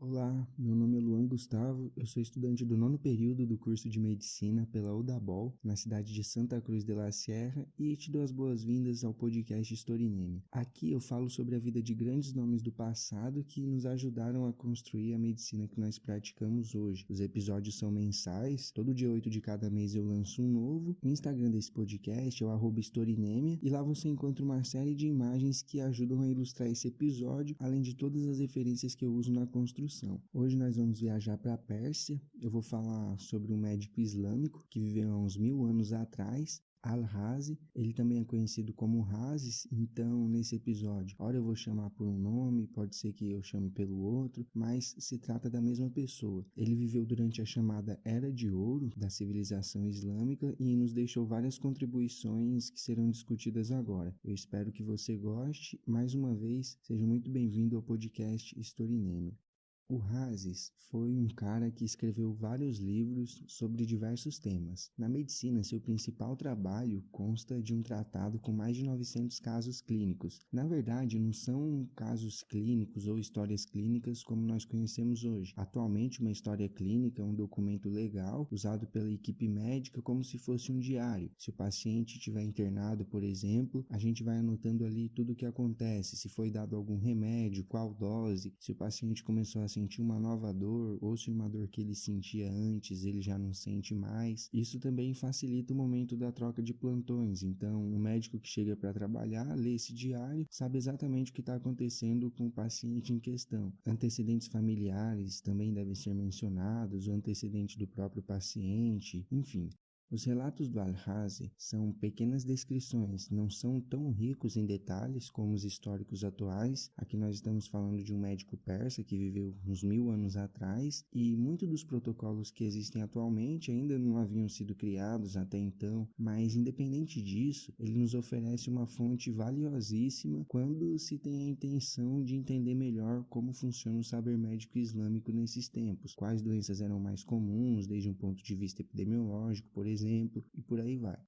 Olá, meu nome é Luan Gustavo, eu sou estudante do nono período do curso de Medicina pela UDABOL, na cidade de Santa Cruz de la Sierra, e te dou as boas-vindas ao podcast Storiname. Aqui eu falo sobre a vida de grandes nomes do passado que nos ajudaram a construir a medicina que nós praticamos hoje. Os episódios são mensais, todo dia 8 de cada mês eu lanço um novo. O Instagram desse podcast é o @Storiname, e lá você encontra uma série de imagens que ajudam a ilustrar esse episódio, além de todas as referências que eu uso na construção. Hoje nós vamos viajar para a Pérsia. Eu vou falar sobre um médico islâmico que viveu há uns 1000 anos atrás, Al-Razi. Ele também é conhecido como Razes, então nesse episódio, ora eu vou chamar por um nome, pode ser que eu chame pelo outro, mas se trata da mesma pessoa. Ele viveu durante a chamada Era de Ouro da civilização islâmica e nos deixou várias contribuições que serão discutidas agora. Eu espero que você goste. Mais uma vez, seja muito bem-vindo ao podcast Storiname. O Razes foi um cara que escreveu vários livros sobre diversos temas. Na medicina, seu principal trabalho consta de um tratado com mais de 900 casos clínicos. Na verdade, não são casos clínicos ou histórias clínicas como nós conhecemos hoje. Atualmente, uma história clínica é um documento legal usado pela equipe médica como se fosse um diário. Se o paciente estiver internado, por exemplo, a gente vai anotando ali tudo o que acontece, se foi dado algum remédio, qual dose, se o paciente começou a sentir uma nova dor, ou se uma dor que ele sentia antes ele já não sente mais. Isso também facilita o momento da troca de plantões. Então, o médico que chega para trabalhar, lê esse diário, sabe exatamente o que está acontecendo com o paciente em questão. Antecedentes familiares também devem ser mencionados, o antecedente do próprio paciente, enfim. Os relatos do Al-Razi são pequenas descrições, não são tão ricos em detalhes como os históricos atuais. Aqui nós estamos falando de um médico persa que viveu uns 1000 anos atrás, e muitos dos protocolos que existem atualmente ainda não haviam sido criados até então, mas independente disso, ele nos oferece uma fonte valiosíssima quando se tem a intenção de entender melhor como funciona o saber médico islâmico nesses tempos, quais doenças eram mais comuns desde um ponto de vista epidemiológico, por exemplo, e por aí vai.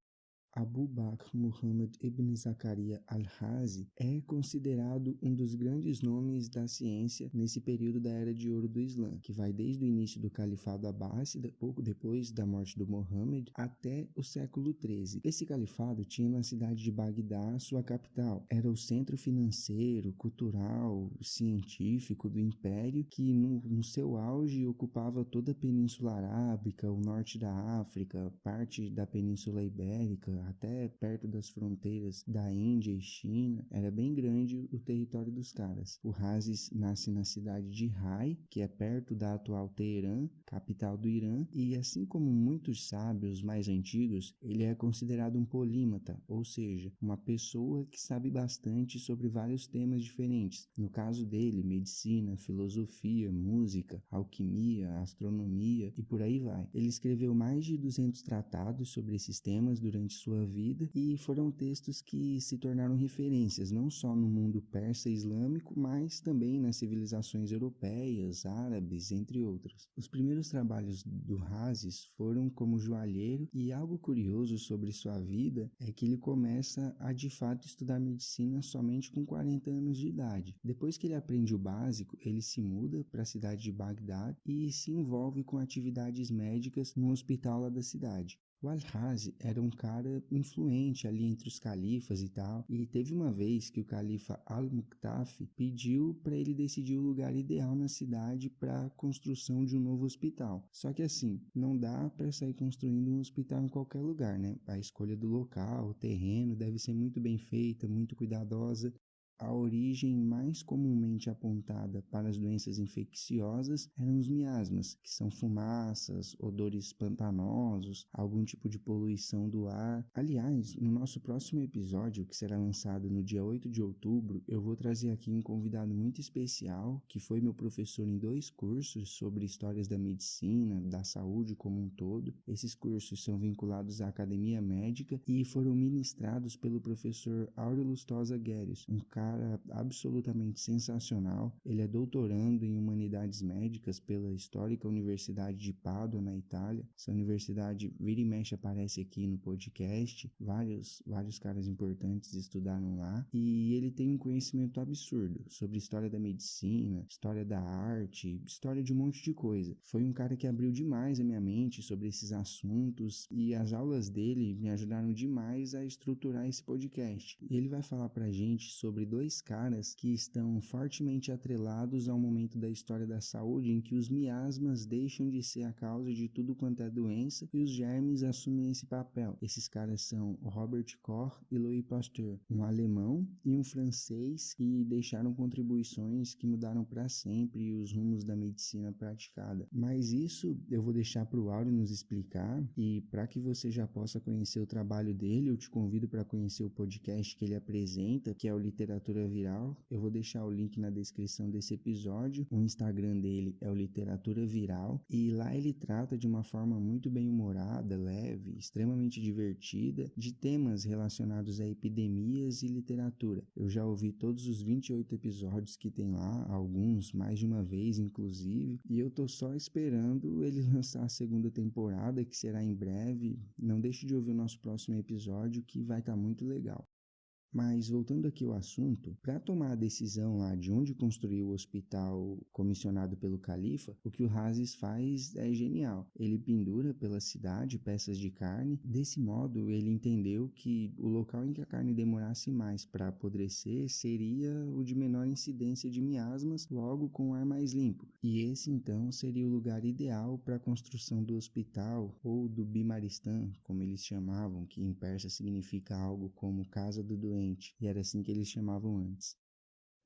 Abu Bakr Muhammad ibn Zakaria al-Razi é considerado um dos grandes nomes da ciência nesse período da Era de Ouro do Islã, que vai desde o início do Califado Abássida, pouco depois da morte do Muhammad, até o século XIII. Esse califado tinha na cidade de Bagdá sua capital. Era o centro financeiro, cultural, científico do império, que no seu auge ocupava toda a Península Arábica, o norte da África, parte da Península Ibérica, até perto das fronteiras da Índia e China. Era bem grande o território dos caras. O Razes nasce na cidade de Rai, que é perto da atual Teherã, capital do Irã, e assim como muitos sábios mais antigos, ele é considerado um polímata, ou seja, uma pessoa que sabe bastante sobre vários temas diferentes. No caso dele, medicina, filosofia, música, alquimia, astronomia e por aí vai. Ele escreveu mais de 200 tratados sobre esses temas durante sua vida, e foram textos que se tornaram referências não só no mundo persa e islâmico, mas também nas civilizações europeias, árabes, entre outros. Os primeiros trabalhos do Razes foram como joalheiro, e algo curioso sobre sua vida é que ele começa a de fato estudar medicina somente com 40 anos de idade. Depois que ele aprende o básico, ele se muda para a cidade de Bagdá e se envolve com atividades médicas no hospital lá da cidade. O Al-Razi era um cara influente ali entre os califas e tal, e teve uma vez que o califa Al-Muqtafi pediu para ele decidir o lugar ideal na cidade para a construção de um novo hospital. Só que assim, não dá para sair construindo um hospital em qualquer lugar, né? A escolha do local, o terreno deve ser muito bem feita, muito cuidadosa. A origem mais comumente apontada para as doenças infecciosas eram os miasmas, que são fumaças, odores pantanosos, algum tipo de poluição do ar. Aliás, no nosso próximo episódio, que será lançado no dia 8 de outubro, eu vou trazer aqui um convidado muito especial, que foi meu professor em 2 cursos sobre histórias da medicina, da saúde como um todo. Esses cursos são vinculados à Academia Médica e foram ministrados pelo professor Áureo Lustosa Guérios, um cara cara absolutamente sensacional. Ele é doutorando em Humanidades Médicas pela histórica Universidade de Pádua, na Itália. Essa universidade vira e mexe aparece aqui no podcast. Vários caras importantes estudaram lá. E ele tem um conhecimento absurdo sobre história da medicina, história da arte, história de um monte de coisa. Foi um cara que abriu demais a minha mente sobre esses assuntos e as aulas dele me ajudaram demais a estruturar esse podcast. E ele vai falar pra gente sobre dois caras que estão fortemente atrelados ao momento da história da saúde em que os miasmas deixam de ser a causa de tudo quanto é doença e os germes assumem esse papel. Esses caras são Robert Koch e Louis Pasteur, um alemão e um francês que deixaram contribuições que mudaram para sempre os rumos da medicina praticada. Mas isso eu vou deixar para o Áureo nos explicar, e para que você já possa conhecer o trabalho dele, eu te convido para conhecer o podcast que ele apresenta, que é o Literatura Viral. Eu vou deixar o link na descrição desse episódio. O Instagram dele é o Literatura Viral e lá ele trata de uma forma muito bem humorada, leve, extremamente divertida, de temas relacionados a epidemias e literatura. Eu já ouvi todos os 28 episódios que tem lá, alguns mais de uma vez inclusive, e eu tô só esperando ele lançar a segunda temporada, que será em breve. Não deixe de ouvir o nosso próximo episódio, que vai estar muito legal. Mas voltando aqui ao assunto, para tomar a decisão lá de onde construir o hospital comissionado pelo califa, o que o Razes faz é genial. Ele pendura pela cidade peças de carne. Desse modo, ele entendeu que o local em que a carne demorasse mais para apodrecer seria o de menor incidência de miasmas, logo com o ar mais limpo. E esse então seria o lugar ideal para a construção do hospital, ou do Bimaristan, como eles chamavam, que em persa significa algo como casa do doente. E era assim que eles chamavam antes.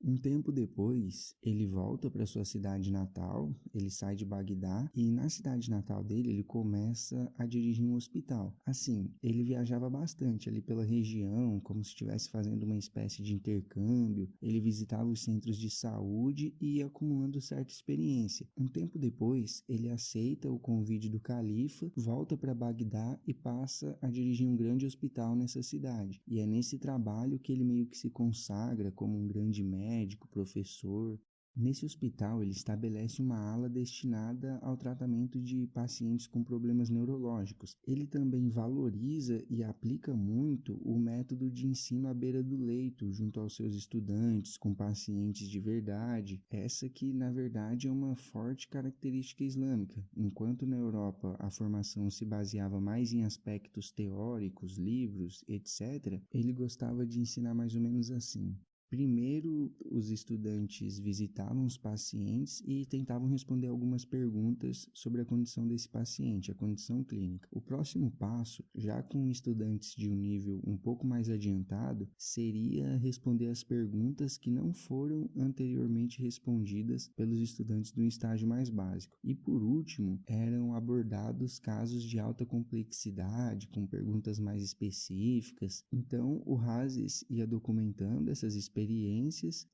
Um tempo depois, ele volta para sua cidade natal, ele sai de Bagdá e na cidade natal dele ele começa a dirigir um hospital. Assim, ele viajava bastante ali pela região, como se estivesse fazendo uma espécie de intercâmbio, ele visitava os centros de saúde e ia acumulando certa experiência. Um tempo depois, ele aceita o convite do califa, volta para Bagdá e passa a dirigir um grande hospital nessa cidade. E é nesse trabalho que ele meio que se consagra como um grande médico, professor. Nesse hospital, ele estabelece uma ala destinada ao tratamento de pacientes com problemas neurológicos. Ele também valoriza e aplica muito o método de ensino à beira do leito, junto aos seus estudantes, com pacientes de verdade. Essa que, na verdade, é uma forte característica islâmica. Enquanto na Europa a formação se baseava mais em aspectos teóricos, livros, etc., ele gostava de ensinar mais ou menos assim. Primeiro, os estudantes visitavam os pacientes e tentavam responder algumas perguntas sobre a condição desse paciente, a condição clínica. O próximo passo, já com estudantes de um nível um pouco mais adiantado, seria responder as perguntas que não foram anteriormente respondidas pelos estudantes do estágio mais básico. E por último, eram abordados casos de alta complexidade, com perguntas mais específicas. Então, o Razes ia documentando essas experiências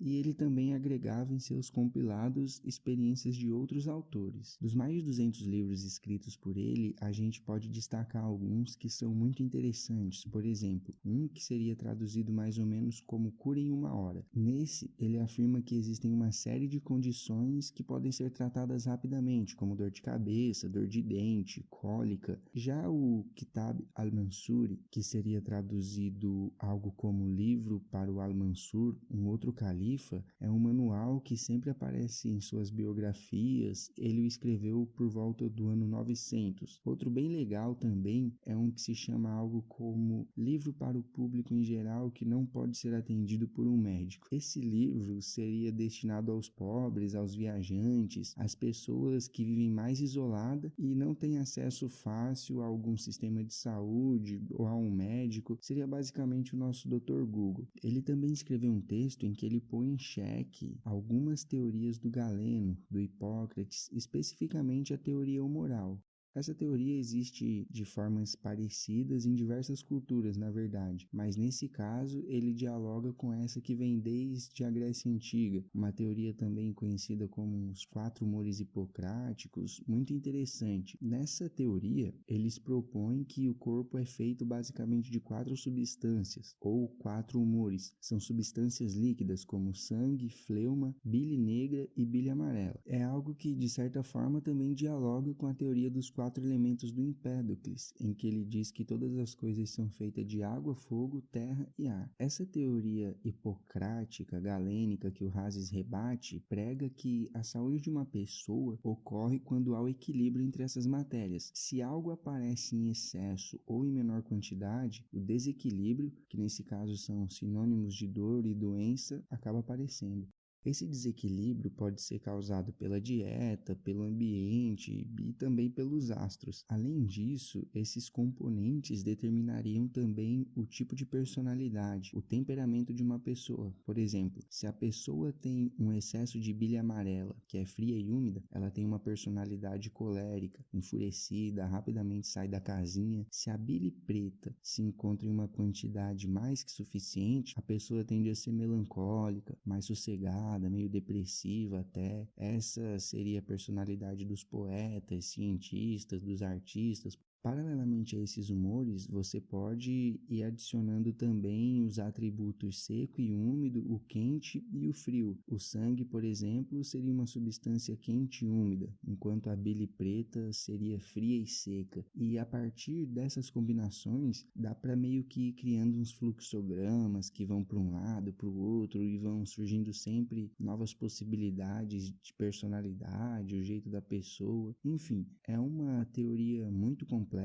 e ele também agregava em seus compilados experiências de outros autores. Dos mais de 200 livros escritos por ele, a gente pode destacar alguns que são muito interessantes. Por exemplo, um que seria traduzido mais ou menos como Cura em uma Hora. Nesse, ele afirma que existem uma série de condições que podem ser tratadas rapidamente, como dor de cabeça, dor de dente, cólica. Já o Kitab al-Mansuri, que seria traduzido algo como Livro para o Al-Mansur, um outro califa, é um manual que sempre aparece em suas biografias. Ele o escreveu por volta do ano 900. Outro bem legal também é um que se chama algo como Livro para o Público em Geral que não pode ser atendido por um médico. Esse livro seria destinado aos pobres, aos viajantes, às pessoas que vivem mais isoladas e não têm acesso fácil a algum sistema de saúde ou a um médico. Seria basicamente o nosso Dr. Google. Ele também escreveu um texto em que ele põe em xeque algumas teorias do Galeno, do Hipócrates, especificamente a teoria humoral. Essa teoria existe de formas parecidas em diversas culturas, na verdade, mas nesse caso ele dialoga com essa que vem desde a Grécia Antiga, uma teoria também conhecida como os quatro humores hipocráticos, muito interessante. Nessa teoria, eles propõem que o corpo é feito basicamente de quatro substâncias, ou quatro humores. São substâncias líquidas como sangue, fleuma, bile negra e bile amarela. É algo que, de certa forma, também dialoga com a teoria dos quatro elementos do Empédocles, em que ele diz que todas as coisas são feitas de água, fogo, terra e ar. Essa teoria hipocrática, galênica, que o Hazes rebate, prega que a saúde de uma pessoa ocorre quando há o equilíbrio entre essas matérias. Se algo aparece em excesso ou em menor quantidade, o desequilíbrio, que nesse caso são sinônimos de dor e doença, acaba aparecendo. Esse desequilíbrio pode ser causado pela dieta, pelo ambiente e também pelos astros. Além disso, esses componentes determinariam também o tipo de personalidade, o temperamento de uma pessoa. Por exemplo, se a pessoa tem um excesso de bile amarela, que é fria e úmida, ela tem uma personalidade colérica, enfurecida, rapidamente sai da casinha. Se a bile preta se encontra em uma quantidade mais que suficiente, a pessoa tende a ser melancólica, mais sossegada, meio depressiva até. Essa seria a personalidade dos poetas, cientistas, dos artistas. Paralelamente a esses humores, você pode ir adicionando também os atributos seco e úmido, o quente e o frio. O sangue, por exemplo, seria uma substância quente e úmida, enquanto a bile preta seria fria e seca. E a partir dessas combinações, dá para meio que ir criando uns fluxogramas que vão para um lado, para o outro e vão surgindo sempre novas possibilidades de personalidade, o jeito da pessoa. Enfim, é uma teoria muito complexa,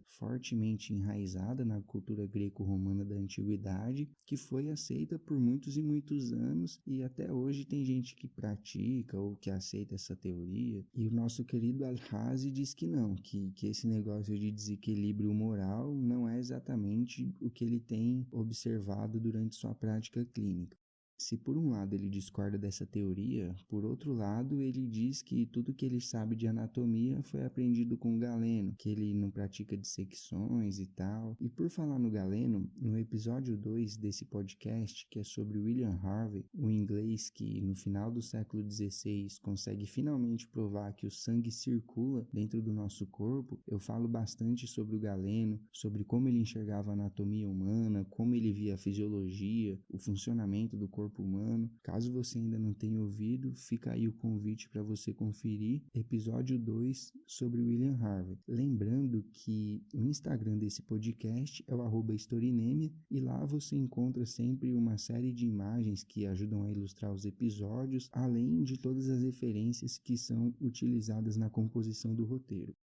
fortemente enraizada na cultura greco-romana da antiguidade, que foi aceita por muitos e muitos anos e até hoje tem gente que pratica ou que aceita essa teoria. E o nosso querido Al-Razi diz que não, que esse negócio de desequilíbrio moral não é exatamente o que ele tem observado durante sua prática clínica. Se por um lado ele discorda dessa teoria, por outro lado ele diz que tudo que ele sabe de anatomia foi aprendido com Galeno, que ele não pratica dissecções e tal. E por falar no Galeno, no episódio 2 desse podcast, que é sobre William Harvey, um inglês que no final do século XVI consegue finalmente provar que o sangue circula dentro do nosso corpo, eu falo bastante sobre o Galeno, sobre como ele enxergava a anatomia humana, como ele via a fisiologia, o funcionamento do corpo humano. Caso você ainda não tenha ouvido, fica aí o convite para você conferir episódio 2 sobre William Harvey. Lembrando que o Instagram desse podcast é o @historineme e lá você encontra sempre uma série de imagens que ajudam a ilustrar os episódios, além de todas as referências que são utilizadas na composição do roteiro.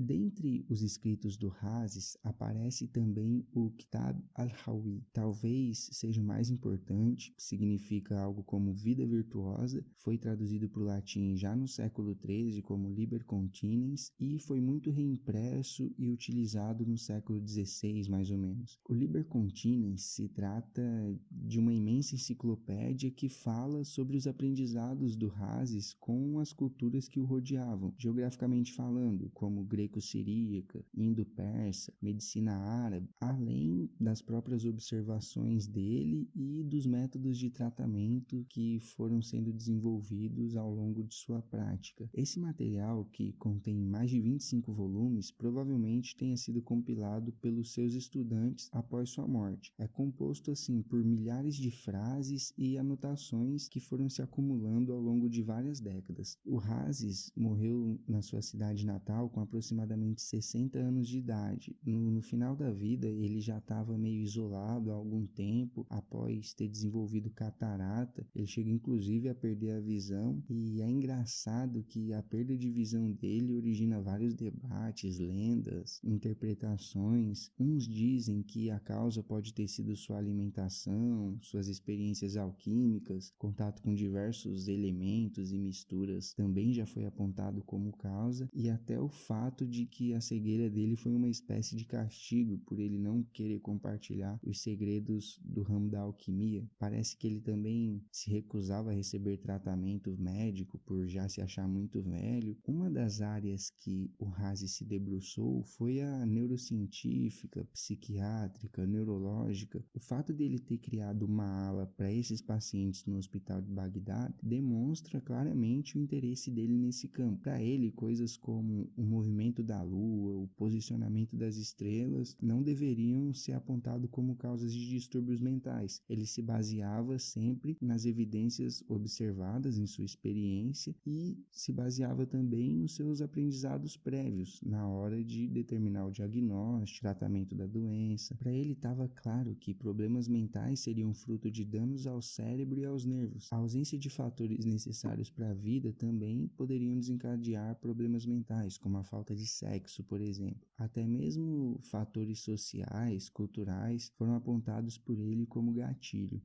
Dentre os escritos do Hazes, aparece também o Kitab al-Hawi. Talvez seja o mais importante, significa algo como vida virtuosa, foi traduzido para o latim já no século XIII como Liber Continens e foi muito reimpresso e utilizado no século XVI, mais ou menos. O Liber Continens se trata de uma imensa enciclopédia que fala sobre os aprendizados do Hazes com as culturas que o rodeavam, geograficamente falando, como greco-siríaca, indo-persa, medicina árabe, além das próprias observações dele e dos métodos de tratamento que foram sendo desenvolvidos ao longo de sua prática. Esse material, que contém mais de 25 volumes, provavelmente tenha sido compilado pelos seus estudantes após sua morte. É composto assim por milhares de frases e anotações que foram se acumulando ao longo de várias décadas. O Hazes morreu na sua cidade natal com aproximadamente 60 anos de idade. No final da vida, ele já estava meio isolado há algum tempo, após ter desenvolvido catarata. Ele chega inclusive a perder a visão, e é engraçado que a perda de visão dele origina vários debates, lendas, interpretações. Uns dizem que a causa pode ter sido sua alimentação, suas experiências alquímicas, contato com diversos elementos e misturas também já foi apontado como causa, e até o fato de que a cegueira dele foi uma espécie de castigo por ele não querer compartilhar os segredos do ramo da alquimia. Parece que ele também se recusava a receber tratamento médico por já se achar muito velho. Uma das áreas que o Razi se debruçou foi a neurocientífica, psiquiátrica, neurológica. O fato dele ter criado uma ala para esses pacientes no hospital de Bagdá demonstra claramente o interesse dele nesse campo. Para ele, coisas como o movimento da lua, o posicionamento das estrelas não deveriam ser apontados como causas de distúrbios mentais. Ele se baseava sempre nas evidências observadas em sua experiência e se baseava também nos seus aprendizados prévios na hora de determinar o diagnóstico, tratamento da doença. Para ele estava claro que problemas mentais seriam fruto de danos ao cérebro e aos nervos. A ausência de fatores necessários para a vida também poderiam desencadear problemas mentais, como a falta de sexo, por exemplo. Até mesmo fatores sociais, culturais, foram apontados por ele como gatilho.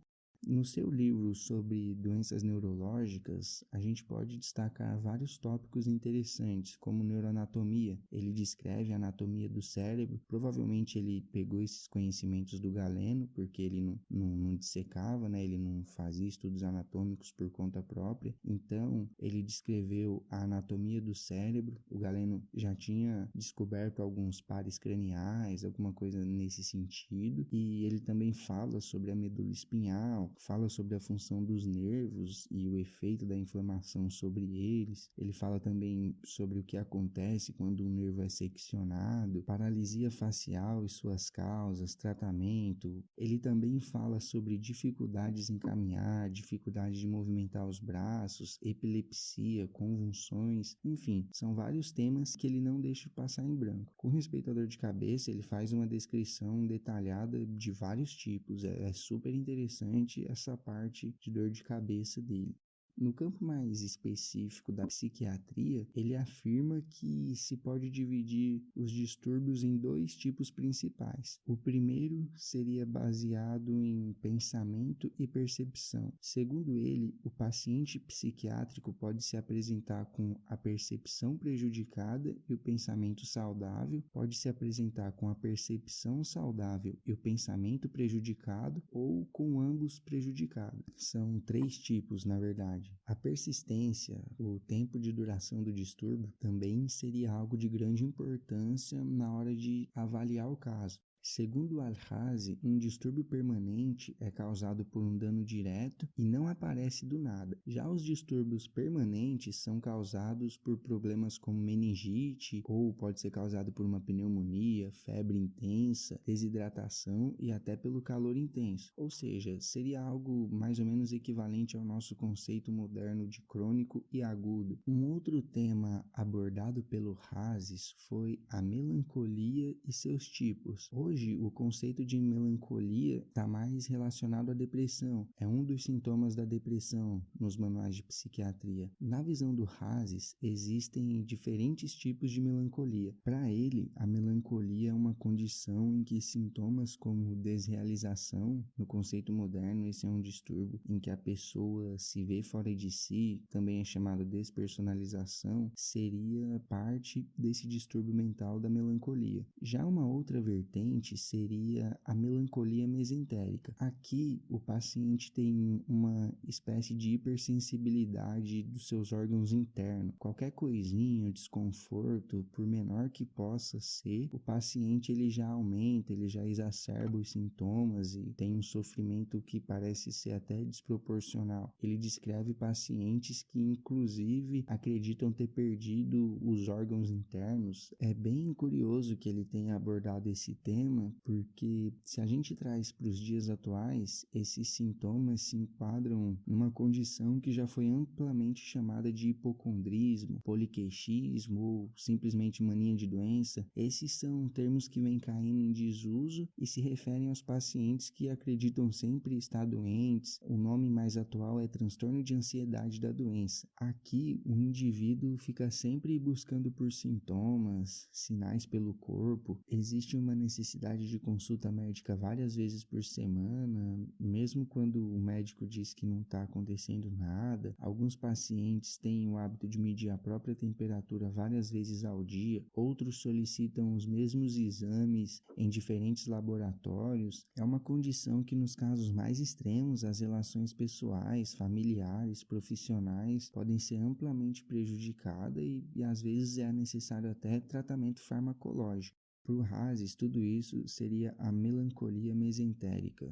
No seu livro sobre doenças neurológicas, a gente pode destacar vários tópicos interessantes, como neuroanatomia. Ele descreve a anatomia do cérebro. Provavelmente ele pegou esses conhecimentos do Galeno, porque ele não dissecava, né? Ele não fazia estudos anatômicos por conta própria. Então, ele descreveu a anatomia do cérebro. O Galeno já tinha descoberto alguns pares craniais, alguma coisa nesse sentido. E ele também fala sobre a medula espinhal, fala sobre a função dos nervos e o efeito da inflamação sobre eles. Ele fala também sobre o que acontece quando um nervo é seccionado, paralisia facial e suas causas, tratamento. Ele também fala sobre dificuldades em caminhar, dificuldade de movimentar os braços, epilepsia, convulsões, enfim, são vários temas que ele não deixa passar em branco. Com respeito à dor de cabeça, ele faz uma descrição detalhada de vários tipos. É super interessante essa parte de dor de cabeça dele. No campo mais específico da psiquiatria, ele afirma que se pode dividir os distúrbios em dois tipos principais. O primeiro seria baseado em pensamento e percepção. Segundo ele, o paciente psiquiátrico pode se apresentar com a percepção prejudicada e o pensamento saudável, pode se apresentar com a percepção saudável e o pensamento prejudicado, ou com ambos prejudicados. São 3 tipos, na verdade. A persistência, o tempo de duração do distúrbio, também seria algo de grande importância na hora de avaliar o caso. Segundo Al-Razi, um distúrbio permanente é causado por um dano direto e não aparece do nada. Já os distúrbios permanentes são causados por problemas como meningite, ou pode ser causado por uma pneumonia, febre intensa, desidratação e até pelo calor intenso. Ou seja, seria algo mais ou menos equivalente ao nosso conceito moderno de crônico e agudo. Um outro tema abordado pelo Razi foi a melancolia e seus tipos. Hoje, o conceito de melancolia está mais relacionado à depressão. É um dos sintomas da depressão nos manuais de psiquiatria. Na visão do Razi, existem diferentes tipos de melancolia. Para ele, a melancolia é uma condição em que sintomas como desrealização, no conceito moderno, esse é um distúrbio em que a pessoa se vê fora de si, também é chamado despersonalização, seria parte desse distúrbio mental da melancolia. Já uma outra vertente seria a melancolia mesentérica. Aqui, o paciente tem uma espécie de hipersensibilidade dos seus órgãos internos. Qualquer coisinha, desconforto, por menor que possa ser, o paciente ele já aumenta, ele já exacerba os sintomas e tem um sofrimento que parece ser até desproporcional. Ele descreve pacientes que, inclusive, acreditam ter perdido os órgãos internos. É bem curioso que ele tenha abordado esse tema, porque se a gente traz para os dias atuais, esses sintomas se enquadram numa condição que já foi amplamente chamada de hipocondrismo, poliqueixismo ou simplesmente mania de doença. Esses são termos que vêm caindo em desuso e se referem aos pacientes que acreditam sempre estar doentes. O nome mais atual é transtorno de ansiedade da doença. Aqui, o indivíduo fica sempre buscando por sintomas, sinais pelo corpo. Existe uma necessidade necessidade de consulta médica várias vezes por semana, mesmo quando o médico diz que não está acontecendo nada. Alguns pacientes têm o hábito de medir a própria temperatura várias vezes ao dia, outros solicitam os mesmos exames em diferentes laboratórios. É uma condição que, nos casos mais extremos, as relações pessoais, familiares, profissionais podem ser amplamente prejudicadas e às vezes é necessário até tratamento farmacológico. Para o Hases, tudo isso seria a melancolia mesentérica.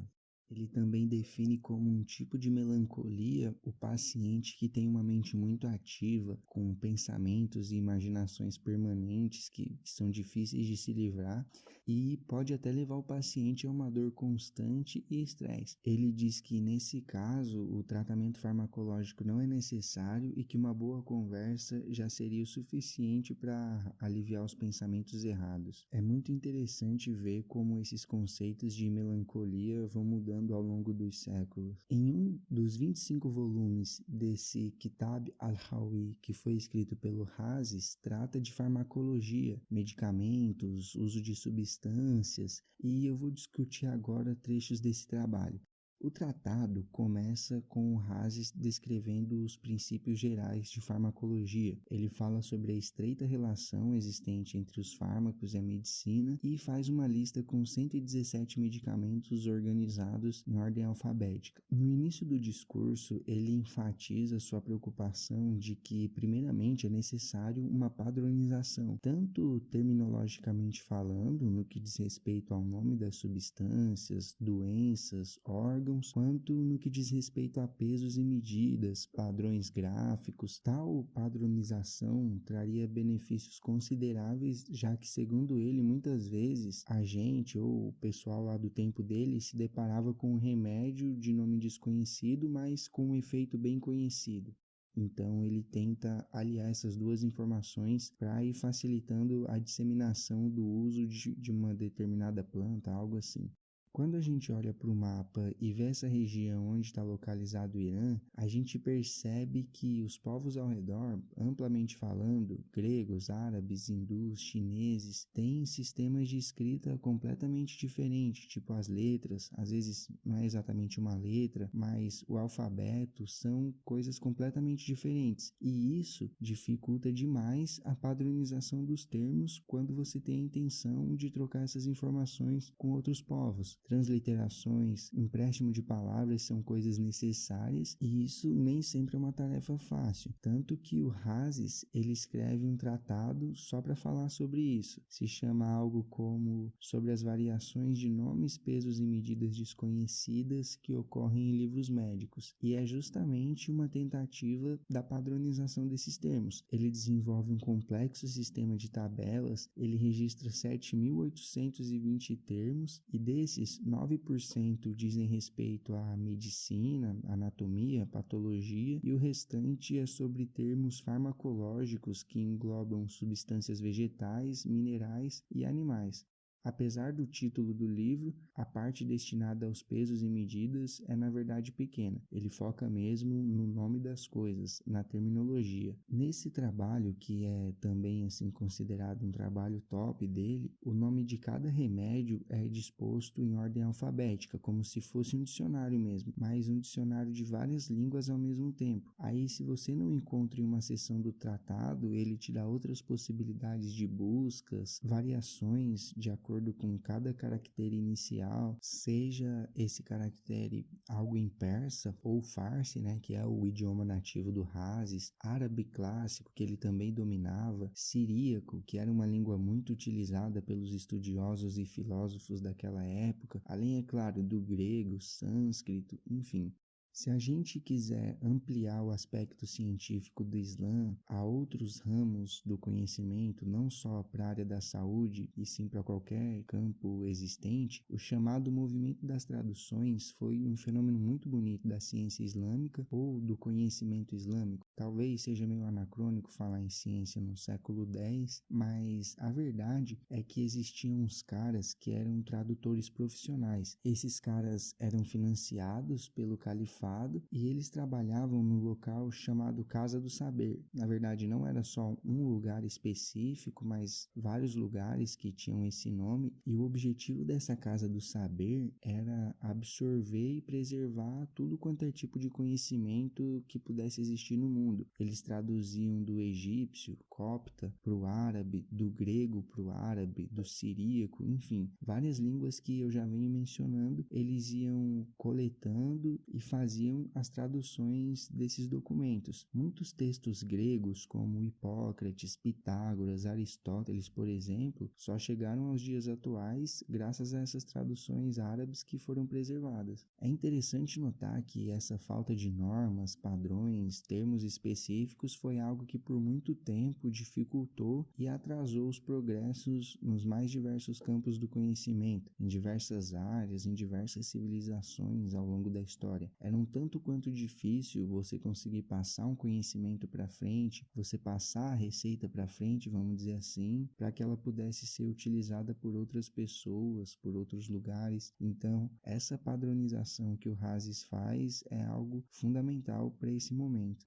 Ele também define como um tipo de melancolia o paciente que tem uma mente muito ativa, com pensamentos e imaginações permanentes que são difíceis de se livrar e pode até levar o paciente a uma dor constante e estresse. Ele diz que, nesse caso, o tratamento farmacológico não é necessário e que uma boa conversa já seria o suficiente para aliviar os pensamentos errados. É muito interessante ver como esses conceitos de melancolia vão mudando ao longo dos séculos. Em um dos 25 volumes desse Kitab al-Hawi, que foi escrito pelo Hasis, trata de farmacologia, medicamentos, uso de substâncias, e eu vou discutir agora trechos desse trabalho. O tratado começa com o Hasis descrevendo os princípios gerais de farmacologia. Ele fala sobre a estreita relação existente entre os fármacos e a medicina e faz uma lista com 117 medicamentos organizados em ordem alfabética. No início do discurso, ele enfatiza sua preocupação de que, primeiramente, é necessário uma padronização, tanto terminologicamente falando, no que diz respeito ao nome das substâncias, doenças, órgãos, quanto no que diz respeito a pesos e medidas, padrões gráficos. Tal padronização traria benefícios consideráveis, já que, segundo ele, muitas vezes a gente ou o pessoal lá do tempo dele se deparava com um remédio de nome desconhecido, mas com um efeito bem conhecido. Então ele tenta aliar essas duas informações para ir facilitando a disseminação do uso de uma determinada planta, algo assim. Quando a gente olha para o mapa e vê essa região onde está localizado o Irã, a gente percebe que os povos ao redor, amplamente falando, gregos, árabes, hindus, chineses, têm sistemas de escrita completamente diferentes, tipo as letras, às vezes não é exatamente uma letra, mas o alfabeto são coisas completamente diferentes. E isso dificulta demais a padronização dos termos quando você tem a intenção de trocar essas informações com outros povos. Transliterações, empréstimo de palavras são coisas necessárias e isso nem sempre é uma tarefa fácil. Tanto que o Hasis, ele escreve um tratado só para falar sobre isso. Se chama algo como sobre as variações de nomes, pesos e medidas desconhecidas que ocorrem em livros médicos. E é justamente uma tentativa da padronização desses termos. Ele desenvolve um complexo sistema de tabelas, ele registra 7.820 termos e desses 9% dizem respeito à medicina, anatomia, patologia e o restante é sobre termos farmacológicos que englobam substâncias vegetais, minerais e animais. Apesar do título do livro, a parte destinada aos pesos e medidas é na verdade pequena. Ele foca mesmo no nome das coisas, na terminologia. Nesse trabalho, que é também assim considerado um trabalho top dele, o nome de cada remédio é disposto em ordem alfabética, como se fosse um dicionário mesmo, mas um dicionário de várias línguas ao mesmo tempo. Aí, se você não encontra em uma seção do tratado, ele te dá outras possibilidades de buscas, variações de acordo com cada caractere inicial, seja esse caractere algo em persa ou farsi, né, que é o idioma nativo do Hasis, árabe clássico, que ele também dominava, siríaco, que era uma língua muito utilizada pelos estudiosos e filósofos daquela época, além, é claro, do grego, sânscrito, enfim. Se a gente quiser ampliar o aspecto científico do Islã a outros ramos do conhecimento, não só para a área da saúde, e sim para qualquer campo existente, o chamado movimento das traduções foi um fenômeno muito bonito da ciência islâmica ou do conhecimento islâmico. Talvez seja meio anacrônico falar em ciência no século X, mas a verdade é que existiam uns caras que eram tradutores profissionais. Esses caras eram financiados pelo califado almoxarifado e eles trabalhavam no local chamado Casa do Saber. Na verdade, não era só um lugar específico, mas vários lugares que tinham esse nome, e o objetivo dessa Casa do Saber era absorver e preservar tudo quanto é tipo de conhecimento que pudesse existir no mundo. Eles traduziam do egípcio, copta, para o árabe, do grego para o árabe, do siríaco, enfim, várias línguas que eu já venho mencionando, eles iam coletando e faziam as traduções desses documentos. Muitos textos gregos, como Hipócrates, Pitágoras, Aristóteles, por exemplo, só chegaram aos dias atuais graças a essas traduções árabes que foram preservadas. É interessante notar que essa falta de normas, padrões, termos específicos foi algo que por muito tempo dificultou e atrasou os progressos nos mais diversos campos do conhecimento, em diversas áreas, em diversas civilizações ao longo da história. Era um tanto quanto difícil você conseguir passar um conhecimento para frente, você passar a receita para frente, vamos dizer assim, para que ela pudesse ser utilizada por outras pessoas, por outros lugares. Então, essa padronização que o Hasis faz é algo fundamental para esse momento.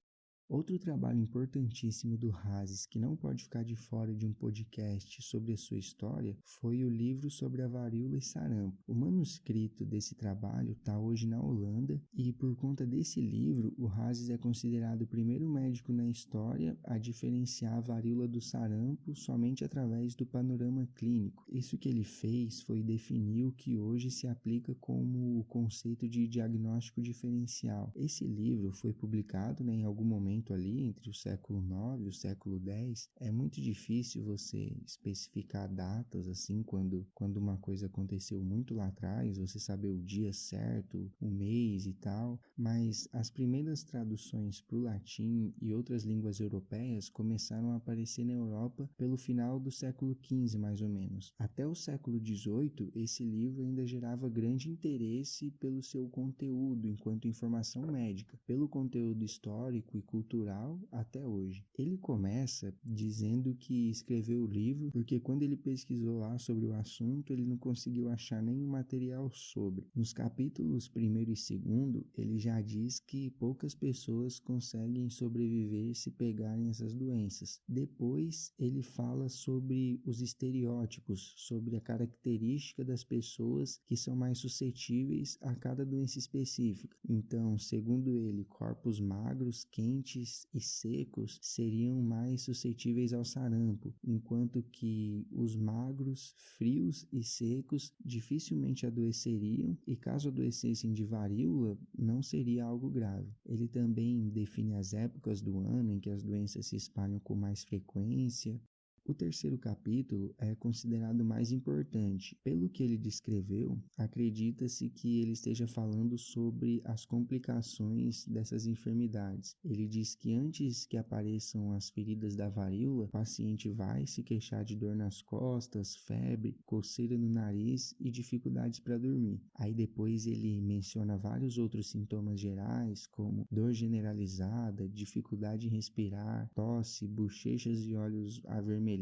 Outro trabalho importantíssimo do Hasis, que não pode ficar de fora de um podcast sobre a sua história, foi o livro sobre a varíola e sarampo. O manuscrito desse trabalho está hoje na Holanda e, por conta desse livro, o Hasis é considerado o primeiro médico na história a diferenciar a varíola do sarampo somente através do panorama clínico. Isso que ele fez foi definir o que hoje se aplica como o conceito de diagnóstico diferencial. Esse livro foi publicado, em algum momento ali entre o século IX e o século X. É muito difícil você especificar datas assim quando uma coisa aconteceu muito lá atrás, você saber o dia certo, o mês e tal, mas as primeiras traduções para o latim e outras línguas europeias começaram a aparecer na Europa pelo final do século XV, mais ou menos. Até o século XVIII, esse livro ainda gerava grande interesse pelo seu conteúdo enquanto informação médica, pelo conteúdo histórico e cultural até hoje. Ele começa dizendo que escreveu o livro porque quando ele pesquisou lá sobre o assunto, ele não conseguiu achar nenhum material sobre. Nos capítulos 1º e 2º, ele já diz que poucas pessoas conseguem sobreviver se pegarem essas doenças. Depois, ele fala sobre os estereótipos, sobre a característica das pessoas que são mais suscetíveis a cada doença específica. Então, segundo ele, corpos magros, quentes e secos seriam mais suscetíveis ao sarampo, enquanto que os magros, frios e secos dificilmente adoeceriam e caso adoecessem de varíola, não seria algo grave. Ele também define as épocas do ano em que as doenças se espalham com mais frequência. O terceiro capítulo é considerado mais importante. Pelo que ele descreveu, acredita-se que ele esteja falando sobre as complicações dessas enfermidades. Ele diz que antes que apareçam as feridas da varíola, o paciente vai se queixar de dor nas costas, febre, coceira no nariz e dificuldades para dormir. Aí depois ele menciona vários outros sintomas gerais, como dor generalizada, dificuldade em respirar, tosse, bochechas e olhos avermelhados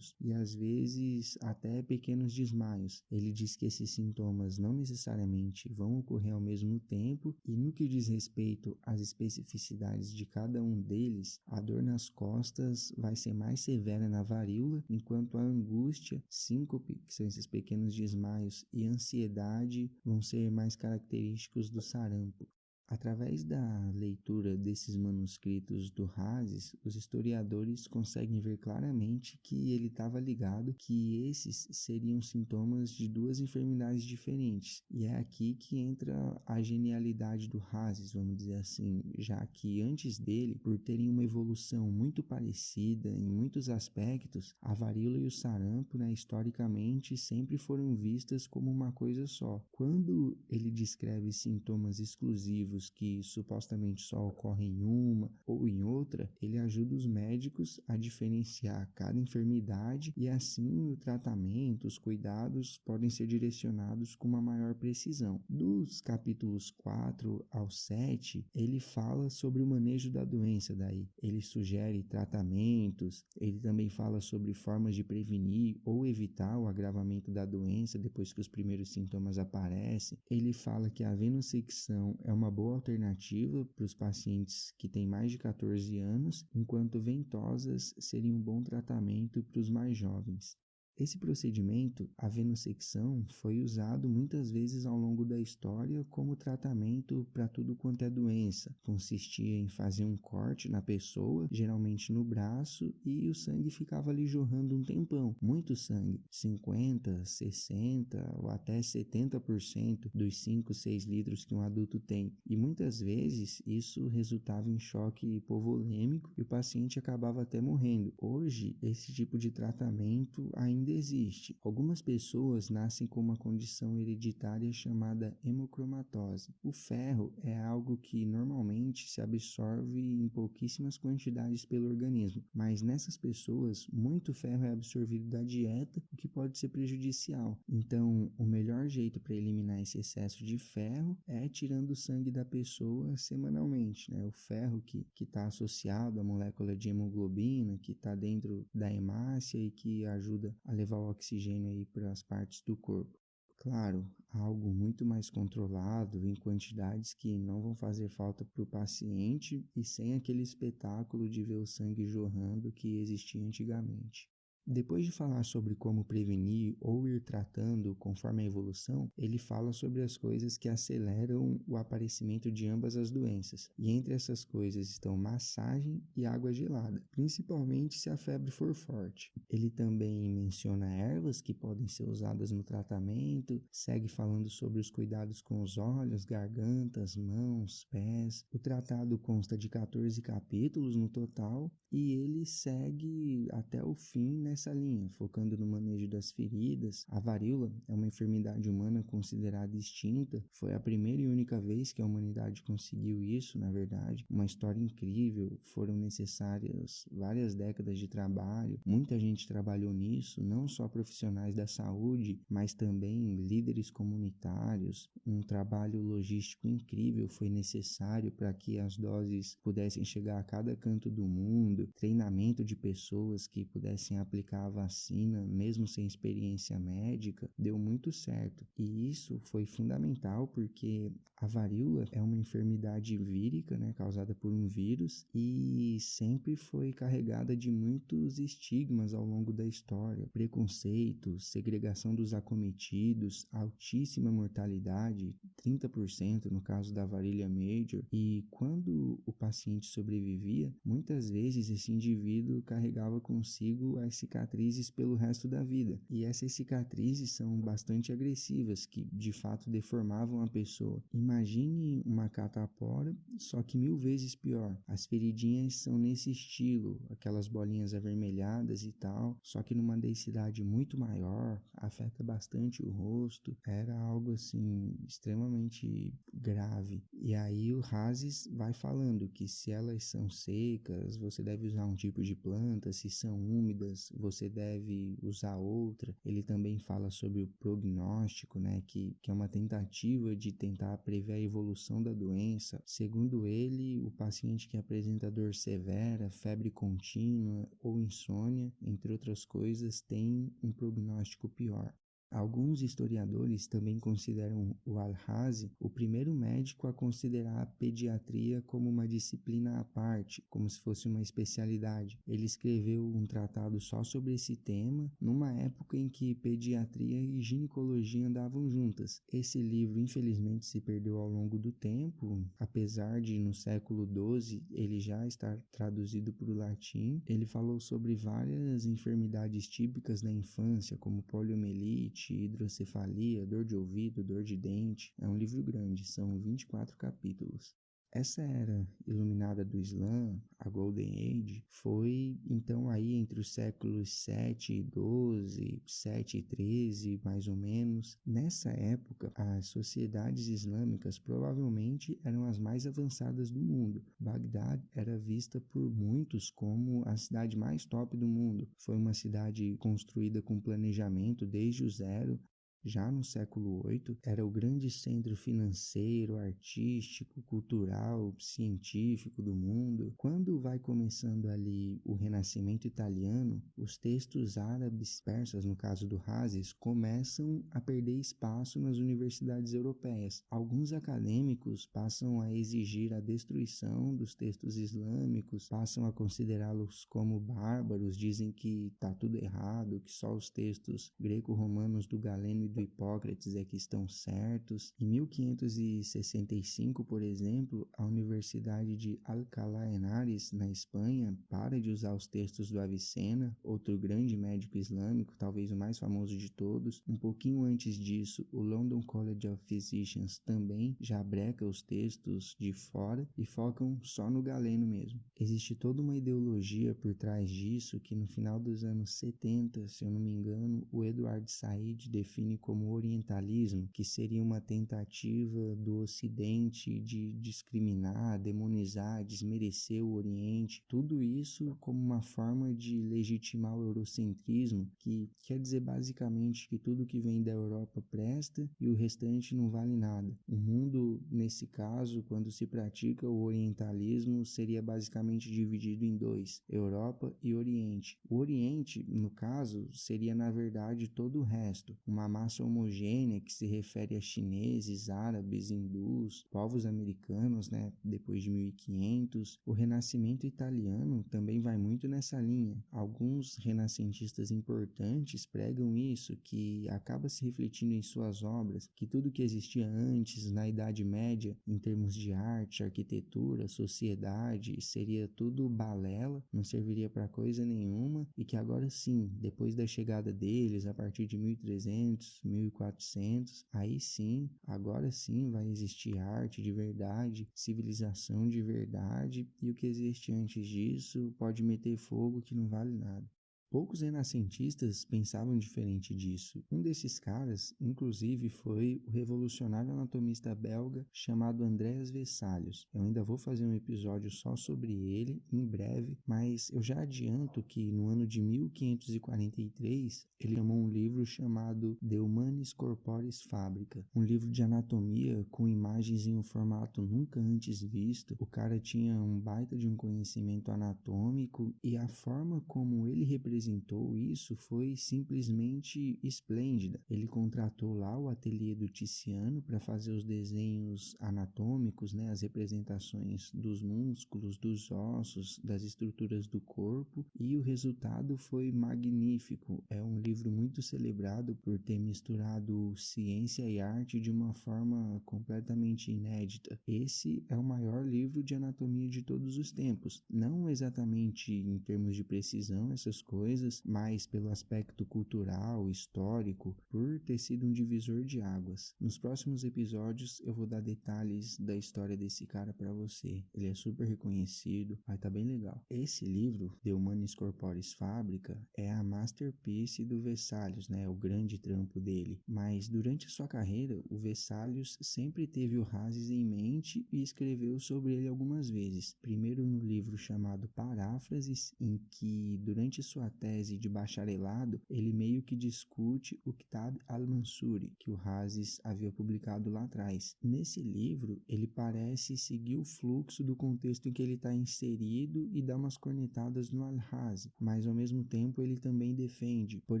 e às vezes até pequenos desmaios. Ele diz que esses sintomas não necessariamente vão ocorrer ao mesmo tempo e no que diz respeito às especificidades de cada um deles, a dor nas costas vai ser mais severa na varíola, enquanto a angústia, síncope, que são esses pequenos desmaios, e ansiedade vão ser mais característicos do sarampo. Através da leitura desses manuscritos do Hasis, os historiadores conseguem ver claramente que ele estava ligado que esses seriam sintomas de duas enfermidades diferentes. E é aqui que entra a genialidade do Hasis, vamos dizer assim, já que antes dele, por terem uma evolução muito parecida em muitos aspectos, a varíola e o sarampo, historicamente, sempre foram vistas como uma coisa só. Quando ele descreve sintomas exclusivos que supostamente só ocorrem em uma ou em outra, ele ajuda os médicos a diferenciar cada enfermidade e assim o tratamento, os cuidados podem ser direcionados com uma maior precisão. Dos capítulos 4 ao 7, ele fala sobre o manejo da doença daí. Ele sugere tratamentos, ele também fala sobre formas de prevenir ou evitar o agravamento da doença depois que os primeiros sintomas aparecem. Ele fala que a venossecção é uma boa boa alternativa para os pacientes que têm mais de 14 anos, enquanto ventosas seriam um bom tratamento para os mais jovens. Esse procedimento, a venossecção, foi usado muitas vezes ao longo da história como tratamento para tudo quanto é doença. Consistia em fazer um corte na pessoa, geralmente no braço, e o sangue ficava ali jorrando um tempão. Muito sangue, 50, 60 ou até 70% dos 5, 6 litros que um adulto tem. E muitas vezes isso resultava em choque hipovolêmico e o paciente acabava até morrendo. Hoje, esse tipo de tratamento ainda existe. Algumas pessoas nascem com uma condição hereditária chamada hemocromatose. O ferro é algo que normalmente se absorve em pouquíssimas quantidades pelo organismo, mas nessas pessoas, muito ferro é absorvido da dieta, o que pode ser prejudicial. Então, o melhor jeito para eliminar esse excesso de ferro é tirando o sangue da pessoa semanalmente, né? O ferro que está associado à molécula de hemoglobina, que está dentro da hemácia e que ajuda a levar o oxigênio aí para as partes do corpo. Claro, algo muito mais controlado, em quantidades que não vão fazer falta para o paciente e sem aquele espetáculo de ver o sangue jorrando que existia antigamente. Depois de falar sobre como prevenir ou ir tratando conforme a evolução, ele fala sobre as coisas que aceleram o aparecimento de ambas as doenças. E entre essas coisas estão massagem e água gelada, principalmente se a febre for forte. Ele também menciona ervas que podem ser usadas no tratamento, segue falando sobre os cuidados com os olhos, gargantas, mãos, pés. O tratado consta de 14 capítulos no total e ele segue até o fim nessa linha, focando no manejo das feridas. A varíola é uma enfermidade humana considerada extinta. Foi a primeira e única vez que a humanidade conseguiu isso, na verdade. Uma história incrível. Foram necessárias várias décadas de trabalho. Muita gente trabalhou nisso, não só profissionais da saúde, mas também líderes comunitários. Um trabalho logístico incrível foi necessário para que as doses pudessem chegar a cada canto do mundo, treinamento de pessoas que pudessem aplicar a vacina mesmo sem experiência médica, deu muito certo. E isso foi fundamental porque a varíola é uma enfermidade vírica, né, causada por um vírus e sempre foi carregada de muitos estigmas ao longo da história. Preconceito, segregação dos acometidos, altíssima mortalidade, 30% no caso da varíola major, e quando o paciente sobrevivia, muitas vezes esse indivíduo carregava consigo as cicatrizes pelo resto da vida. E essas cicatrizes são bastante agressivas, que de fato deformavam a pessoa. Imagine uma catapora, só que 1000 vezes pior. As feridinhas são nesse estilo, aquelas bolinhas avermelhadas e tal, só que numa densidade muito maior, afeta bastante o rosto. Era algo assim extremamente grave. E aí o Hases vai falando que se elas são secas, você deve usar um tipo de planta, se são úmidas, você deve usar outra. Ele também fala sobre o prognóstico, né, que é uma tentativa de tentar prever a evolução da doença. Segundo ele, o paciente que apresenta dor severa, febre contínua ou insônia, entre outras coisas, tem um prognóstico pior. Alguns historiadores também consideram o Al-Razi o primeiro médico a considerar a pediatria como uma disciplina à parte, como se fosse uma especialidade. Ele escreveu um tratado só sobre esse tema, numa época em que pediatria e ginecologia andavam juntas. Esse livro, infelizmente, se perdeu ao longo do tempo, apesar de no século XII ele já estar traduzido para o latim. Ele falou sobre várias enfermidades típicas da infância, como poliomielite, hidrocefalia, dor de ouvido, dor de dente. É um livro grande, são 24 capítulos. Essa era iluminada do Islã, a Golden Age, foi então aí entre os séculos 7 e 12, 7 e 13, mais ou menos. Nessa época, as sociedades islâmicas provavelmente eram as mais avançadas do mundo. Bagdad era vista por muitos como a cidade mais top do mundo. Foi uma cidade construída com planejamento desde o zero. já no século VIII, era o grande centro financeiro, artístico, cultural, científico do mundo. Quando vai começando ali o Renascimento italiano, os textos árabes, persas, no caso do Hazes, começam a perder espaço nas universidades europeias. Alguns acadêmicos passam a exigir a destruição dos textos islâmicos, passam a considerá-los como bárbaros, dizem que está tudo errado, que só os textos greco-romanos do Galeno e do Hipócrates é que estão certos. Em 1565, por exemplo, a Universidade de Alcalá Henares, na Espanha, para de usar os textos do Avicena, outro grande médico islâmico, talvez o mais famoso de todos. Um pouquinho antes disso, o London College of Physicians também já breca os textos de fora e focam só no Galeno mesmo. Existe toda uma ideologia por trás disso que no final dos anos 70, se eu não me engano, o Edward Said define como orientalismo, que seria uma tentativa do Ocidente de discriminar, demonizar, desmerecer o Oriente, tudo isso como uma forma de legitimar o eurocentrismo, que quer dizer basicamente que tudo que vem da Europa presta e o restante não vale nada. O mundo, nesse caso, quando se pratica o orientalismo, seria basicamente dividido em dois, Europa e Oriente. O Oriente, no caso, seria na verdade todo o resto, uma massa homogênea que se refere a chineses, árabes, hindus, povos americanos, depois de 1500. O Renascimento italiano também vai muito nessa linha. Alguns renascentistas importantes pregam isso, que acaba se refletindo em suas obras, que tudo que existia antes, na Idade Média, em termos de arte, arquitetura, sociedade, seria tudo balela, não serviria para coisa nenhuma, e que agora sim, depois da chegada deles, a partir de 1300, 1400, aí sim, agora sim vai existir arte de verdade, civilização de verdade, e o que existe antes disso pode meter fogo que não vale nada. Poucos renascentistas pensavam diferente disso. Um desses caras, inclusive, foi o revolucionário anatomista belga chamado Andreas Vesalius. Eu ainda vou fazer um episódio só sobre ele, em breve, mas eu já adianto que no ano de 1543, ele chamou um livro chamado De Humanis Corporis Fabrica, um livro de anatomia com imagens em um formato nunca antes visto. O cara tinha um baita de um conhecimento anatômico e a forma como ele representou isso foi simplesmente esplêndida. Ele contratou lá o ateliê do Tiziano para fazer os desenhos anatômicos, as representações dos músculos, dos ossos, das estruturas do corpo, e o resultado foi magnífico. É um livro muito celebrado por ter misturado ciência e arte de uma forma completamente inédita. Esse é o maior livro de anatomia de todos os tempos. Não exatamente em termos de precisão, essas coisas, mas pelo aspecto cultural, histórico, por ter sido um divisor de águas. Nos próximos episódios eu vou dar detalhes da história desse cara para você. Ele é super reconhecido, vai tá bem legal. Esse livro, De Humanis Corporis Fabrica, é a masterpiece do Vesalius, o grande trampo dele. Mas durante a sua carreira, o Vesalius sempre teve o Hazes em mente e escreveu sobre ele algumas vezes. Primeiro no livro chamado Paráfrases, em que durante sua tese de bacharelado, ele meio que discute o Kitab al-Mansuri, que o Hazes havia publicado lá atrás. Nesse livro, ele parece seguir o fluxo do contexto em que ele está inserido e dá umas cornetadas no al-Hazi, mas ao mesmo tempo ele também defende, por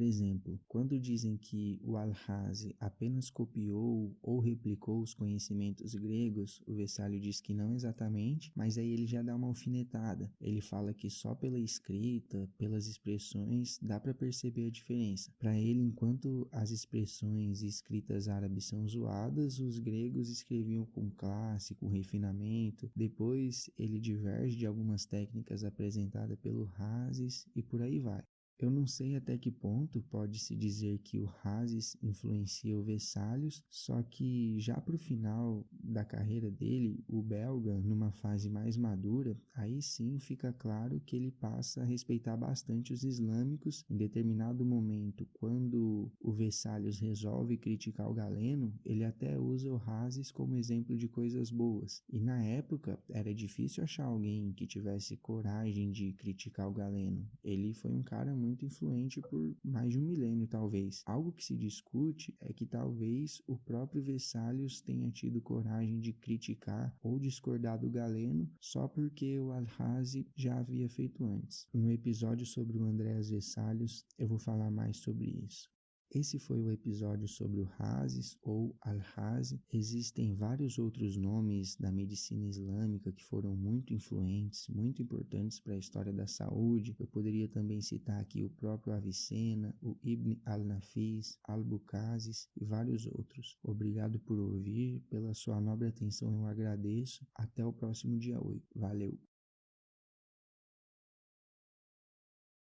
exemplo, quando dizem que o al-Hazi apenas copiou ou replicou os conhecimentos gregos, o Vessalio diz que não exatamente, mas aí ele já dá uma alfinetada. Ele fala que só pela escrita, pelas expressões, dá para perceber a diferença. Para ele, enquanto as expressões escritas árabes são zoadas, os gregos escreviam com classe, com refinamento. Depois, ele diverge de algumas técnicas apresentadas pelo Hazes e por aí vai. Eu não sei até que ponto pode-se dizer que o Hazes influencia o Vesalius, só que já para o final da carreira dele, o belga, numa fase mais madura, aí sim fica claro que ele passa a respeitar bastante os islâmicos. Em determinado momento, quando o Vesalius resolve criticar o Galeno, ele até usa o Hazes como exemplo de coisas boas. E na época, era difícil achar alguém que tivesse coragem de criticar o Galeno. Ele foi um cara muito muito influente por mais de um milênio, talvez. Algo que se discute é que talvez o próprio Vesalius tenha tido coragem de criticar ou discordar do Galeno só porque o Al-Razi já havia feito antes. No episódio sobre o Andreas Vesalius, eu vou falar mais sobre isso. Esse foi o episódio sobre o Razes ou Al-Razi. Existem vários outros nomes da medicina islâmica que foram muito influentes, muito importantes para a história da saúde. Eu poderia também citar aqui o próprio Avicena, o Ibn al-Nafis, Al-Bukazes e vários outros. Obrigado por ouvir, pela sua nobre atenção eu agradeço. Até o próximo dia 8. Valeu!